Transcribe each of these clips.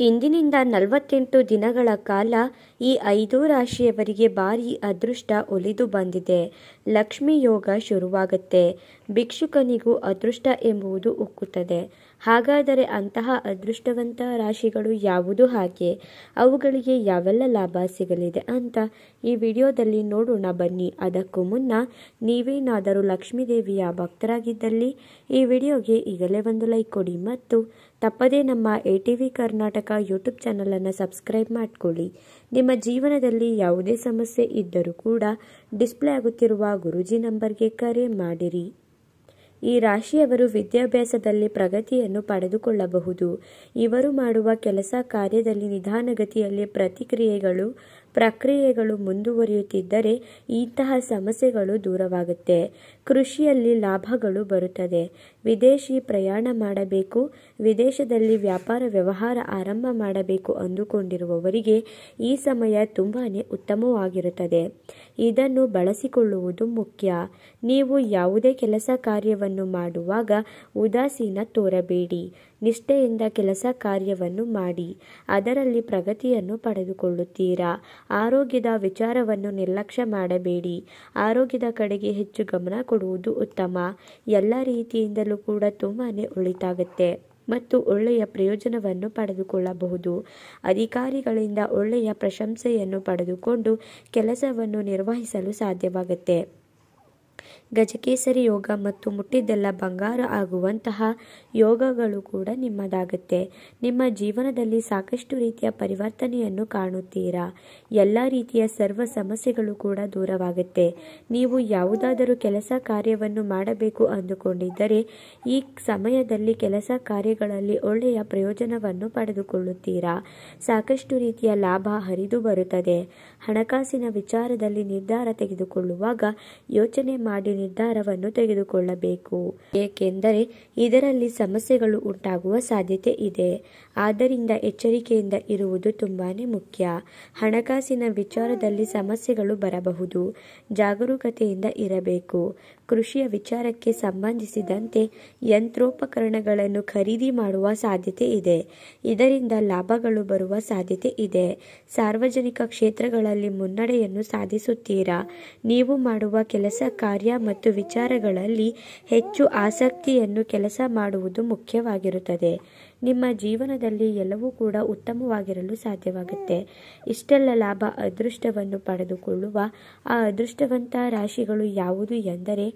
ಇಂದಿನಿಂದ 48 ದಿನಗಳ ಕಾಲ ಈ 5 ರಾಶಿಯವರಿಗೆ ಭಾರಿ ಅದೃಷ್ಟ ಒಲಿದು ಬಂದಿದೆ. ಲಕ್ಷ್ಮಿ ಯೋಗ ಶುರುವಾಗುತ್ತೆ. ಭಿಕ್ಷುಕನಿಗೂ ಅದೃಷ್ಟ ಎಂಬುದು ಉಕ್ಕುತ್ತದೆ. ಹಾಗಾದರೆ ಅಂತಹ ಅದೃಷ್ಟವಂತ ರಾಶಿಗಳು ಯಾವುದು, ಹಾಗೆ ಅವುಗಳಿಗೆ ಯಾವೆಲ್ಲ ಲಾಭ ಸಿಗಲಿದೆ ಅಂತ ಈ ವಿಡಿಯೋದಲ್ಲಿ ನೋಡೋಣ ಬನ್ನಿ. ಅದಕ್ಕೂ ಮುನ್ನ ನೀವೇನಾದರೂ ಲಕ್ಷ್ಮೀ ದೇವಿಯ ಭಕ್ತರಾಗಿದ್ದಲ್ಲಿ ಈ ವಿಡಿಯೋಗೆ ಈಗಲೇ ಒಂದು ಲೈಕ್ ಕೊಡಿ ಮತ್ತು ತಪ್ಪದೇ ನಮ್ಮ ATV ಕರ್ನಾಟಕ ಯೂಟ್ಯೂಬ್ ಚಾನಲನ್ನು ಸಬ್ಸ್ಕ್ರೈಬ್ ಮಾಡಿಕೊಳ್ಳಿ. ನಿಮ್ಮ ಜೀವನದಲ್ಲಿ ಯಾವುದೇ ಸಮಸ್ಯೆ ಇದ್ದರೂ ಕೂಡ ಡಿಸ್ಪ್ಲೇ ಆಗುತ್ತಿರುವ ಗುರೂಜಿ ನಂಬರ್ಗೆ ಕರೆ ಮಾಡಿರಿ. ಈ ರಾಶಿಯವರು ವಿದ್ಯಾಭ್ಯಾಸದಲ್ಲಿ ಪ್ರಗತಿಯನ್ನು ಪಡೆದುಕೊಳ್ಳಬಹುದು. ಇವರು ಮಾಡುವ ಕೆಲಸ ಕಾರ್ಯದಲ್ಲಿ ನಿಧಾನಗತಿಯಲ್ಲಿ ಪ್ರಕ್ರಿಯೆಗಳು ಮುಂದುವರಿಯುತ್ತಿದ್ದರೆ ಇಂತಹ ಸಮಸ್ಯೆಗಳು ದೂರವಾಗುತ್ತೆ. ಕೃಷಿಯಲ್ಲಿ ಲಾಭಗಳು ಬರುತ್ತದೆ. ವಿದೇಶಿ ಪ್ರಯಾಣ ಮಾಡಬೇಕು, ವಿದೇಶದಲ್ಲಿ ವ್ಯಾಪಾರ ವ್ಯವಹಾರ ಆರಂಭ ಮಾಡಬೇಕು ಅಂದುಕೊಂಡಿರುವವರಿಗೆ ಈ ಸಮಯ ತುಂಬಾನೇ ಉತ್ತಮವಾಗಿರುತ್ತದೆ. ಇದನ್ನು ಬಳಸಿಕೊಳ್ಳುವುದು ಮುಖ್ಯ. ನೀವು ಯಾವುದೇ ಕೆಲಸ ಕಾರ್ಯವನ್ನು ಮಾಡುವಾಗ ಉದಾಸೀನ ತೋರಬೇಡಿ. ನಿಷ್ಠೆಯಿಂದ ಕೆಲಸ ಕಾರ್ಯವನ್ನು ಮಾಡಿ ಅದರಲ್ಲಿ ಪ್ರಗತಿಯನ್ನು ಪಡೆದುಕೊಳ್ಳುತ್ತೀರಾ. ಆರೋಗ್ಯದ ವಿಚಾರವನ್ನು ನಿರ್ಲಕ್ಷ್ಯ ಮಾಡಬೇಡಿ. ಆರೋಗ್ಯದ ಕಡೆಗೆ ಹೆಚ್ಚು ಗಮನ ಕೊಡುವುದು ಉತ್ತಮ. ಎಲ್ಲ ರೀತಿಯಿಂದಲೂ ಕೂಡ ತುಂಬಾನೇ ಒಳಿತಾಗುತ್ತೆ ಮತ್ತು ಒಳ್ಳೆಯ ಪ್ರಯೋಜನವನ್ನು ಪಡೆದುಕೊಳ್ಳಬಹುದು. ಅಧಿಕಾರಿಗಳಿಂದ ಒಳ್ಳೆಯ ಪ್ರಶಂಸೆಯನ್ನು ಪಡೆದುಕೊಂಡು ಕೆಲಸವನ್ನು ನಿರ್ವಹಿಸಲು ಸಾಧ್ಯವಾಗುತ್ತೆ. ಗಜಕೇಸರಿ ಯೋಗ ಮತ್ತು ಮುಟ್ಟಿದ್ದೆಲ್ಲ ಬಂಗಾರ ಆಗುವಂತಹ ಯೋಗಗಳು ಕೂಡ ನಿಮ್ಮದಾಗುತ್ತೆ. ನಿಮ್ಮ ಜೀವನದಲ್ಲಿ ಸಾಕಷ್ಟು ರೀತಿಯ ಪರಿವರ್ತನೆಯನ್ನು ಕಾಣುತ್ತೀರಾ. ಎಲ್ಲ ರೀತಿಯ ಸರ್ವ ಸಮಸ್ಯೆಗಳು ಕೂಡ ದೂರವಾಗುತ್ತೆ. ನೀವು ಯಾವುದಾದರೂ ಕೆಲಸ ಕಾರ್ಯವನ್ನು ಮಾಡಬೇಕು ಅಂದುಕೊಂಡಿದ್ದರೆ ಈ ಸಮಯದಲ್ಲಿ ಕೆಲಸ ಕಾರ್ಯಗಳಲ್ಲಿ ಒಳ್ಳೆಯ ಪ್ರಯೋಜನವನ್ನು ಪಡೆದುಕೊಳ್ಳುತ್ತೀರಾ. ಸಾಕಷ್ಟು ರೀತಿಯ ಲಾಭ ಹರಿದು ಬರುತ್ತದೆ. ಹಣಕಾಸಿನ ವಿಚಾರದಲ್ಲಿ ನಿರ್ಧಾರ ತೆಗೆದುಕೊಳ್ಳುವಾಗ ಯೋಚನೆ ಮಾಡಿ ನಿರ್ಧಾರವನ್ನು ತೆಗೆದುಕೊಳ್ಳಬೇಕು. ಏಕೆಂದರೆ ಇದರಲ್ಲಿ ಸಮಸ್ಯೆಗಳು ಉಂಟಾಗುವ ಸಾಧ್ಯತೆ ಇದೆ. ಆದ್ದರಿಂದ ಎಚ್ಚರಿಕೆಯಿಂದ ಇರುವುದು ತುಂಬಾನೇ ಮುಖ್ಯ. ಹಣಕಾಸಿನ ವಿಚಾರದಲ್ಲಿ ಸಮಸ್ಯೆಗಳು ಬರಬಹುದು. ಜಾಗರೂಕತೆಯಿಂದ ಇರಬೇಕು. ಕೃಷಿಯ ವಿಚಾರಕ್ಕೆ ಸಂಬಂಧಿಸಿದಂತೆ ಯಂತ್ರೋಪಕರಣಗಳನ್ನು ಖರೀದಿ ಮಾಡುವ ಸಾಧ್ಯತೆ ಇದೆ. ಇದರಿಂದ ಲಾಭಗಳು ಬರುವ ಸಾಧ್ಯತೆ ಇದೆ. ಸಾರ್ವಜನಿಕ ಕ್ಷೇತ್ರಗಳಲ್ಲಿ ಮುನ್ನಡೆಯನ್ನು ಸಾಧಿಸುತ್ತೀರಾ. ನೀವು ಮಾಡುವ ಕೆಲಸ ಕಾರ್ಯ ಮತ್ತು ವಿಚಾರಗಳಲ್ಲಿ ಹೆಚ್ಚು ಆಸಕ್ತಿಯನ್ನು ಕೆಲಸ ಮಾಡುವುದು ಮುಖ್ಯವಾಗಿರುತ್ತದೆ. ನಿಮ್ಮ ಜೀವನದಲ್ಲಿ ಎಲ್ಲವೂ ಕೂಡ ಉತ್ತಮವಾಗಿರಲು ಸಾಧ್ಯವಾಗುತ್ತೆ. ಇಷ್ಟೆಲ್ಲ ಲಾಭ ಅದೃಷ್ಟವನ್ನು ಪಡೆದುಕೊಳ್ಳುವ ಆ ಅದೃಷ್ಟವಂತ ರಾಶಿಗಳು ಯಾವುದು ಎಂದರೆ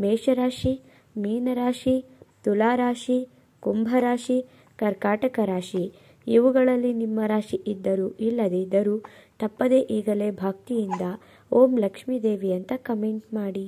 ಮೇಷರಾಶಿ, ಮೀನರಾಶಿ, ತುಲಾರಾಶಿ, ಕುಂಭರಾಶಿ, ಕರ್ಕಾಟಕ ರಾಶಿ. ಇವುಗಳಲ್ಲಿ ನಿಮ್ಮ ರಾಶಿ ಇದ್ದರೂ ಇಲ್ಲದಿದ್ದರೂ ತಪ್ಪದೇ ಈಗಲೇ ಭಕ್ತಿಯಿಂದ ಓಂ ಲಕ್ಷ್ಮೀ ದೇವಿ ಅಂತ ಕಮೆಂಟ್ ಮಾಡಿ.